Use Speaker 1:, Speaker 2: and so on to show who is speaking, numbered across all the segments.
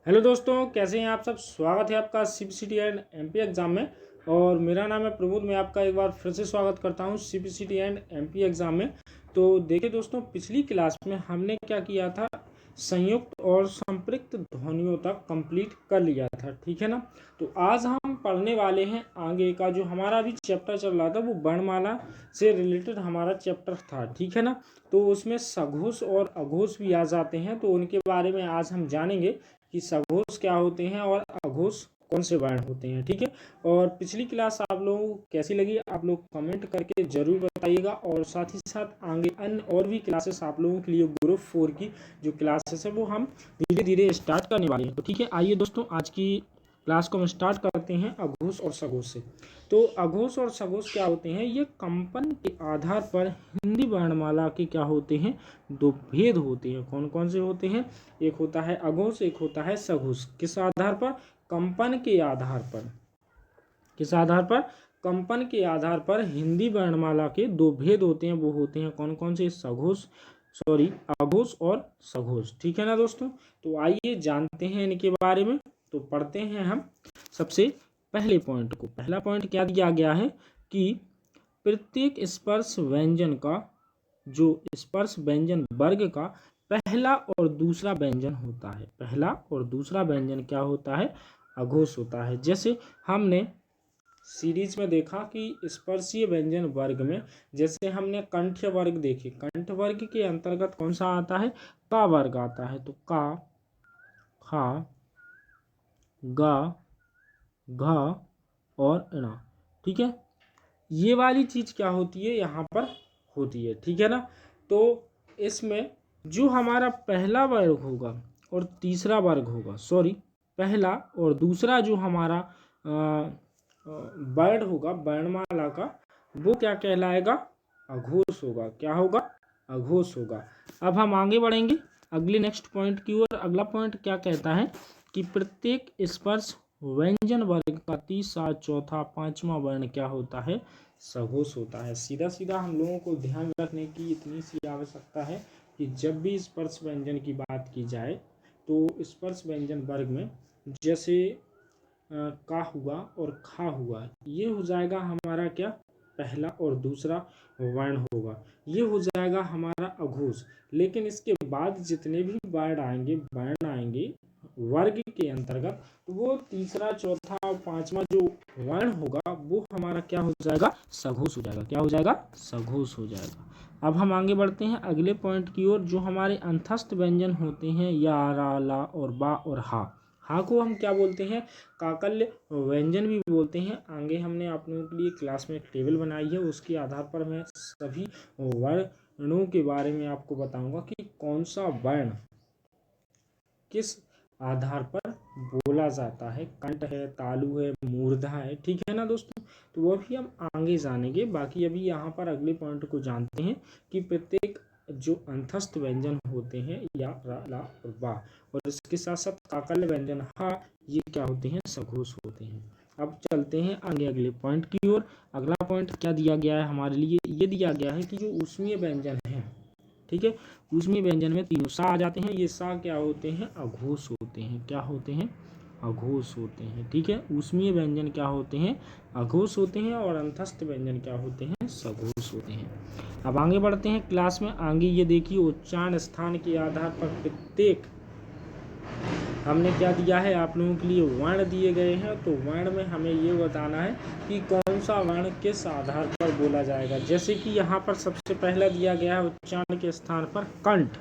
Speaker 1: Hello दोस्तों, कैसे हैं आप सब। स्वागत है आपका सीबीसीटी एंड एमपी एग्ज़ाम में। और मेरा नाम है प्रमोद। मैं आपका एक बार फिर से स्वागत करता हूं सीबीसीटी एंड एमपी एग्ज़ाम में। तो देखिए दोस्तों, पिछली क्लास में हमने क्या किया था, संयुक्त और संपृक्त ध्वनियों तक कंप्लीट कर लिया था, ठीक है ना। तो आज हम पढ़ने वाले हैं आगे का, जो हमारा अभी चैप्टर चल रहा था वो वर्णमाला से रिलेटेड हमारा चैप्टर था, ठीक है ना। तो उसमें सघोष और अघोष भी आ जाते हैं, तो उनके बारे में आज हम जानेंगे कि सघोष क्या होते हैं और अघोष कौन से वर्ण होते हैं, ठीक है। और पिछली क्लास आप लोगों को कैसी लगी, आप लोग कमेंट करके जरूर बताइएगा। और साथ ही साथ आगे अन्य और भी क्लासेस आप लोगों के लिए ग्रुप 4 की जो क्लासेस है वो हम धीरे धीरे स्टार्ट करने वाले हैं। तो ठीक है, आइए दोस्तों, आज की क्लास को हम स्टार्ट करते हैं अघोष और सघोष से। तो अघोष और सघोष क्या होते हैं, ये कंपन के आधार पर हिंदी वर्णमाला के क्या होते हैं, दो भेद होते हैं। कौन कौन से होते हैं, एक होता है अघोष, एक होता है सघोष। किस आधार पर, कंपन के आधार पर। किस आधार पर, कंपन के आधार पर हिंदी वर्णमाला के दो भेद होते हैं। वो होते हैं कौन कौन से, अघोष और सघोष, ठीक है ना दोस्तों। तो आइए जानते हैं इनके बारे में। तो पढ़ते हैं हम सबसे पहले पॉइंट को। पहला पॉइंट क्या दिया गया है कि प्रत्येक स्पर्श व्यंजन का, जो स्पर्श व्यंजन वर्ग का पहला और दूसरा व्यंजन होता है, पहला और दूसरा व्यंजन क्या होता है, अघोष होता है। जैसे हमने सीरीज में देखा कि स्पर्शीय व्यंजन वर्ग में, जैसे हमने कंठ्य वर्ग देखे, कंठ वर्ग के अंतर्गत कौन सा आता है, का वर्ग आता है। तो का, खा, गा, घा और णा, ठीक है। ये वाली चीज क्या होती है, यहाँ पर होती है, ठीक है ना। तो इसमें जो हमारा पहला वर्ग होगा और तीसरा वर्ग होगा, पहला और दूसरा जो हमारा वर्ण होगा वर्णमाला का, वो क्या कहलाएगा, अघोष होगा। क्या होगा, अघोष होगा। अब हम आगे बढ़ेंगे अगले नेक्स्ट पॉइंट की ओर। अगला पॉइंट क्या कहता है कि प्रत्येक स्पर्श व्यंजन वर्ग का तीसरा, चौथा, पांचवा वर्ण क्या होता है, सघोष होता है। सीधा सीधा हम लोगों को ध्यान रखने की इतनी सी आवश्यकता है कि जब भी स्पर्श व्यंजन की बात की जाए तो स्पर्श व्यंजन वर्ग में जैसे का हुआ और खा हुआ, ये हो जाएगा हमारा क्या, पहला और दूसरा वर्ण होगा, ये हो जाएगा हमारा अघोष। लेकिन इसके बाद जितने भी वर्ण आएंगे वर्ग के अंतर्गत, वो तीसरा, चौथा और पांचवा जो वर्ण होगा वो हमारा क्या हो जाएगा, सघोष हो जाएगा। क्या हो जाएगा, सघोष हो जाएगा। अब हम आगे बढ़ते हैं अगले पॉइंट की ओर, जो हमारे अंतस्थ व्यंजन होते हैं या, रा, ला और बा और हा को हम क्या बोलते हैं, काकल्य व्यंजन भी बोलते हैं। आगे हमने आप लोगों के लिए क्लास में एक टेबल बनाई है, उसके आधार पर मैं सभी वर्णों के बारे में आपको बताऊंगा कि कौन सा वर्ण किस आधार पर बोला जाता है। कंठ है, तालु है, मूर्धा है, ठीक है ना दोस्तों। तो वो भी हम आगे जानेंगे। बाकी अभी यहाँ पर अगले पॉइंट को जानते हैं कि प्रत्येक जो अंतस्थ व्यंजन होते हैं या, रा, ला और बा, और इसके साथ साथ काकल्य व्यंजन हा, ये क्या होते हैं, सघोष होते हैं। अब चलते हैं आगे अगले पॉइंट की ओर। अगला पॉइंट क्या दिया गया है हमारे लिए, ये दिया गया है कि जो ऊष्मीय व्यंजन है, ठीक है, ऊष्मीय व्यंजन में तीनों सा आ जाते हैं। ये सा क्या होते हैं, अघोष होते हैं। क्या होते हैं, अघोष होते हैं, ठीक है। ऊष्मीय व्यंजन क्या होते हैं, अघोष होते हैं। और अंतस्थ व्यंजन क्या होते हैं, सघोष होते हैं। अब आगे बढ़ते हैं क्लास में। आगे ये देखिए, उच्चारण स्थान के आधार पर प्रत्येक, हमने क्या दिया है आप लोगों के लिए, वर्ण दिए गए हैं। तो वर्ण में हमें ये बताना है कि कौन सा वर्ण किस आधार पर बोला जाएगा। जैसे कि यहाँ पर सबसे पहला दिया गया है उच्चारण के स्थान पर कंठ।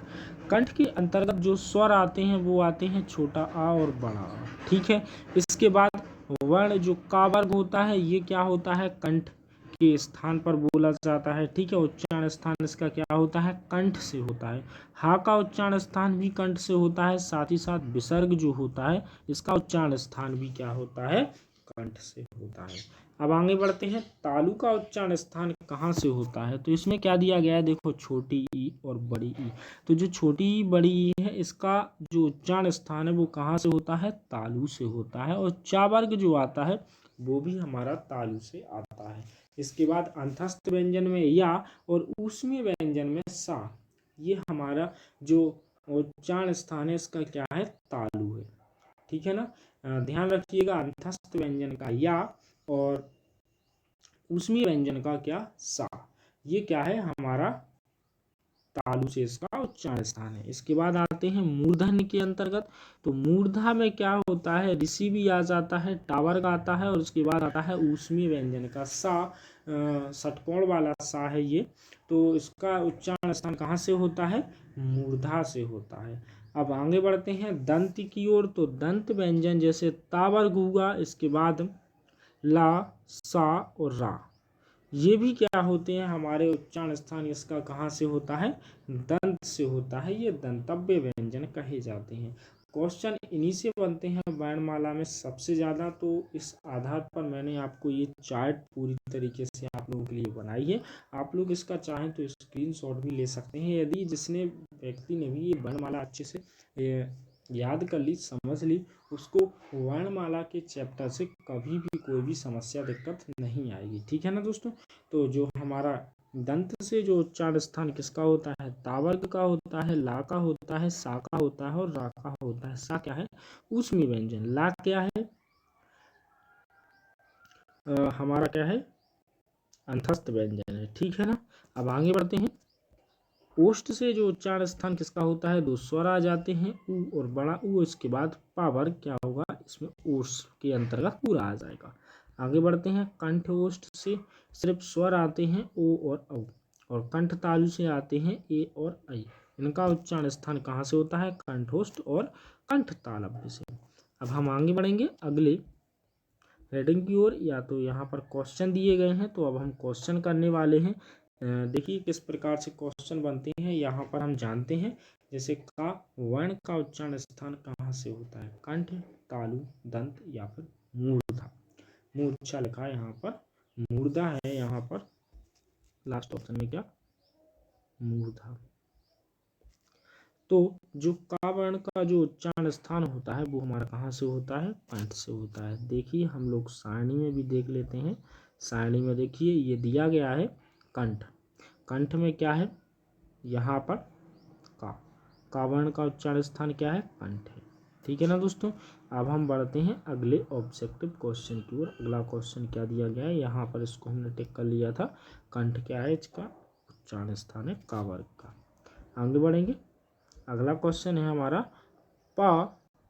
Speaker 1: कंठ के अंतर्गत जो स्वर आते हैं वो आते हैं छोटा आ और बड़ा आ, ठीक है। इसके बाद वर्ण जो का वर्ग होता है, ये क्या होता है, कंठ के स्थान पर बोला जाता है, ठीक है। उच्चारण स्थान इसका क्या होता है, कंठ से होता है। हा का उच्चारण स्थान भी कंठ से होता है। साथ ही साथ विसर्ग जो होता है, इसका उच्चारण स्थान भी क्या होता है, कंठ से होता है। अब आगे बढ़ते हैं, तालु का उच्चारण स्थान कहाँ से होता है। तो इसमें क्या दिया गया है, देखो, छोटी ई और बड़ी ई। तो जो छोटी ई बड़ी ई है, इसका जो उच्चारण स्थान है वो कहाँ से होता है, तालु से होता है। और चा वर्ग जो आता है वो भी हमारा तालु से आता है। इसके बाद अंतस्थ व्यंजन में या और ऊष्मीय व्यंजन में सा, ये हमारा जो उच्चारण स्थान है इसका क्या है, तालु है। ठीक है ना। ध्यान रखिएगा, अंतस्थ व्यंजन का या और ऊष्मीय व्यंजन का क्या, सा, ये क्या है हमारा तालु से इसका उच्चारण स्थान है। इसके बाद आते हैं मूर्धन्य के अंतर्गत। तो मूर्धा में क्या होता है, ऋषि भी आ जाता है, टावर का आता है, और उसके बाद आता है ऊष्मीय व्यंजन का सा, षटकोण वाला सा है ये। तो इसका उच्चारण स्थान कहाँ से होता है, मूर्धा से होता है। अब आगे बढ़ते हैं दंत की ओर। तो दंत व्यंजन जैसे तावर गुगा, इसके बाद ला, सा और रा, ये भी क्या होते हैं हमारे उच्चारण स्थान इसका कहाँ से होता है, दंत से होता है। ये दंतव्य व्यंजन कहे जाते हैं। क्वेश्चन इन्हीं से बनते हैं वर्णमाला में सबसे ज़्यादा। तो इस आधार पर मैंने आपको ये चार्ट पूरी तरीके से आप लोगों के लिए बनाई है। आप लोग इसका चाहें तो स्क्रीनशॉट भी ले सकते हैं। यदि जिसने व्यक्ति ने भी ये वर्णमाला अच्छे से याद कर ली, समझ ली, उसको वर्णमाला के चैप्टर से कभी भी कोई भी समस्या दिक्कत नहीं आएगी। ठीक है ना दोस्तों। तो जो हमारा दंत से जो उच्चारण स्थान किसका होता है, तावर्ग का होता है, ला का होता है, सा का होता है और रा का होता है। सा क्या है, ऊष्मीय व्यंजन। ला क्या है, हमारा क्या है, अंतस्थ व्यंजन है। ठीक है ना। अब आगे बढ़ते हैं। ओष्ठ से जो उच्चारण स्थान किसका होता है, दो स्वर आ जाते हैं, ऊ और बड़ा ऊ। इसके बाद पावर क्या होगा, इसमें ओष्ठ के अंतर्गत पूरा आ जाएगा। आगे बढ़ते हैं। कंठ ओष्ठ से सिर्फ स्वर आते हैं, ओ और औ, और कंठ तालु से आते हैं ए और ऐ। इनका उच्चारण स्थान कहाँ से होता है, कंठोष्ठ और कंठ तालव्य से। अब हम आगे बढ़ेंगे अगले हेडिंग की ओर। या तो यहाँ पर क्वेश्चन दिए गए हैं, तो अब हम क्वेश्चन करने वाले हैं। देखिए किस प्रकार से क्वेश्चन बनते हैं, यहाँ पर हम जानते हैं। जैसे का वर्ण का उच्चारण स्थान कहाँ से होता है, कंठ, तालु, दंत या फिर मूर्धा। मूर्छा लिखा है यहाँ पर, मूर्धा है यहाँ पर लास्ट ऑप्शन में, क्या मूर्धा। तो जो का वर्ण का जो उच्चारण स्थान होता है वो हमारा कहाँ से होता है, कंठ से होता है। देखिए हम लोग सारणी में भी देख लेते हैं। सारणी में देखिए ये दिया गया है कंठ, कंठ में क्या है, यहाँ पर का वर्ण का उच्चारण स्थान क्या है, कंठ है। ठीक है ना दोस्तों। अब हम बढ़ते हैं अगले ऑब्जेक्टिव क्वेश्चन की ओर। अगला क्वेश्चन क्या दिया गया है, यहाँ पर इसको हमने टिक कर लिया था। कंठ क्या है, इसका उच्चारण स्थान है का वर्ग का। आगे बढ़ेंगे। अगला क्वेश्चन है हमारा, पा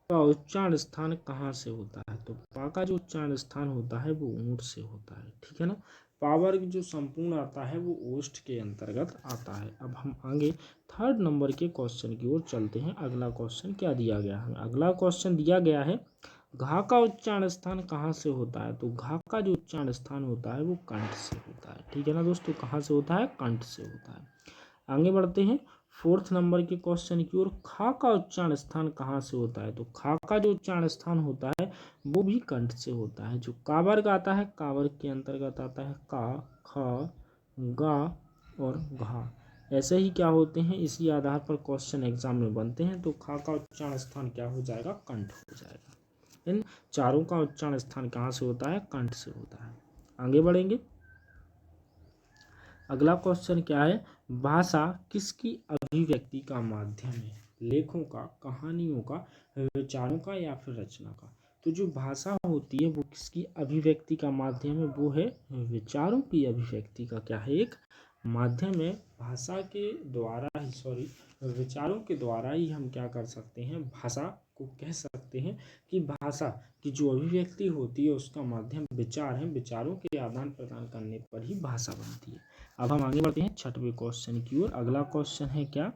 Speaker 1: का उच्चारण स्थान कहाँ से होता है। तो पा का जो उच्चारण स्थान होता है वो ऊंट से होता है। ठीक है ना। पावर्ग जो संपूर्ण आता है वो ओष्ठ के अंतर्गत आता है। अब हम आगे थर्ड नंबर के क्वेश्चन की ओर चलते हैं। अगला क्वेश्चन क्या दिया गया है, अगला क्वेश्चन दिया गया है घा का उच्चारण स्थान कहाँ से होता है। तो घा का जो उच्चारण स्थान होता है वो कंठ से होता है। ठीक है ना दोस्तों, कहाँ से होता है, कंठ से होता है। आगे बढ़ते हैं फोर्थ नंबर के क्वेश्चन की ओर। खा का उच्चारण स्थान कहाँ से होता है। तो खा का जो उच्चारण स्थान होता है वो भी कंठ से होता है। जो कावर्ग आता है, कावर्ग के अंतर्गत आता है का, ख, गा और घा। ऐसे ही क्या होते हैं, इसी आधार पर क्वेश्चन एग्जाम में बनते हैं। तो खा का उच्चारण स्थान क्या हो जाएगा, कंठ हो जाएगा। इन चारों का उच्चारण स्थान कहाँ से होता है, कंठ से होता है। आगे बढ़ेंगे। अगला क्वेश्चन क्या है, भाषा किसकी अभिव्यक्ति का माध्यम है। लेखों का, कहानियों का, विचारों का या फिर रचना का। तो जो भाषा होती है वो किसकी अभिव्यक्ति का माध्यम है, वो है विचारों की अभिव्यक्ति का क्या है, एक माध्यम है। भाषा के द्वारा ही, सॉरी, विचारों के द्वारा ही हम क्या कर सकते हैं, भाषा को कह सकते हैं कि भाषा की जो अभिव्यक्ति होती है उसका माध्यम विचार है। विचारों के आदान प्रदान करने पर ही भाषा बनती है। अब हम आगे बढ़ते हैं छठवें क्वेश्चन की ओर। अगला क्वेश्चन है क्या,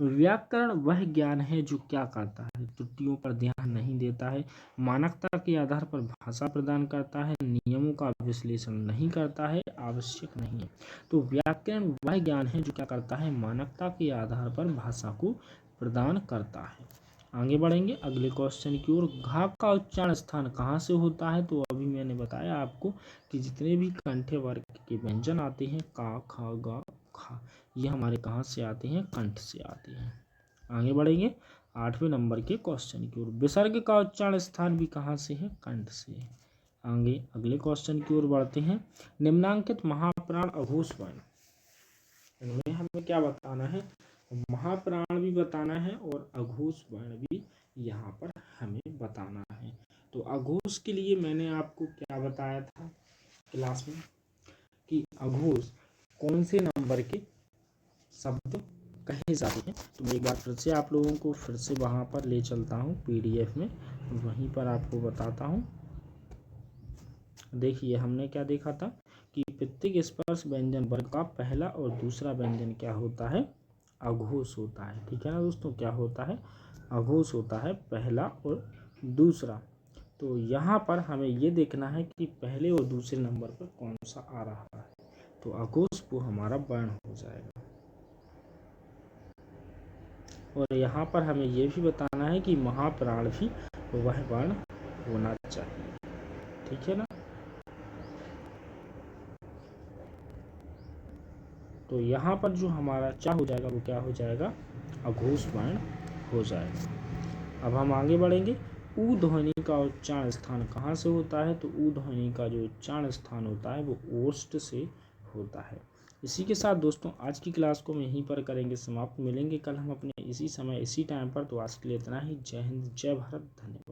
Speaker 1: व्याकरण वह ज्ञान है जो क्या करता है, त्रुटियों पर ध्यान नहीं देता है, मानकता के आधार पर भाषा प्रदान करता है, नियमों का विश्लेषण नहीं करता है, आवश्यक नहीं है। तो व्याकरण वह ज्ञान है जो क्या करता है, मानकता के आधार पर भाषा को प्रदान करता है। आगे बढ़ेंगे अगले क्वेश्चन की ओर। घा का उच्चारण स्थान कहाँ से होता है। तो अभी मैंने बताया आपको कि जितने भी कंठे वर्ग के व्यंजन आते हैं, का, खा, गा, खा, ये हमारे कहाँ से आते हैं, कंठ से आते हैं। आगे बढ़ेंगे आठवें नंबर के क्वेश्चन की ओर। विसर्ग का उच्चारण स्थान भी कहाँ से है, कंठ से। आगे अगले क्वेश्चन की ओर बढ़ते हैं। निम्नांकित महाप्राण अघोष वर्ण, इनमें हमें क्या बताना है, महाप्राण भी बताना है और अघोष वर्ण भी यहाँ पर हमें बताना है। तो अघोष के लिए मैंने आपको क्या बताया था क्लास में कि अघोष कौन से नंबर के शब्द कहे जाते हैं। तो मैं एक बार फिर से आप लोगों को फिर से वहाँ पर ले चलता हूँ PDF में, वहीं पर आपको बताता हूँ। देखिए हमने क्या देखा था कि प्रत्येक स्पर्श व्यंजन वर्ग का पहला और दूसरा व्यंजन क्या होता है, अघोष होता है। ठीक है ना दोस्तों, क्या होता है, अघोष होता है पहला और दूसरा। तो यहाँ पर हमें ये देखना है कि पहले और दूसरे नंबर पर कौन सा आ रहा है। तो अघोष वो हमारा वर्ण हो जाएगा। और यहाँ पर हमें ये भी बताना है कि महाप्राण भी वह वर्ण होना चाहिए। ठीक है ना। तो यहाँ पर जो हमारा क्या हो जाएगा, वो क्या हो जाएगा, अघोष वर्ण हो जाएगा। अब हम आगे बढ़ेंगे। ऊ ध्वनि का उच्चारण स्थान कहाँ से होता है। तो ऊ ध्वनि का जो उच्चारण स्थान होता है वो ओष्ठ से होता है। इसी के साथ दोस्तों आज की क्लास को हम यहीं पर करेंगे समाप्त। मिलेंगे कल हम अपने इसी समय इसी टाइम पर। तो आज के लिए इतना ही। जय हिंद, जय भारत, धन्यवाद।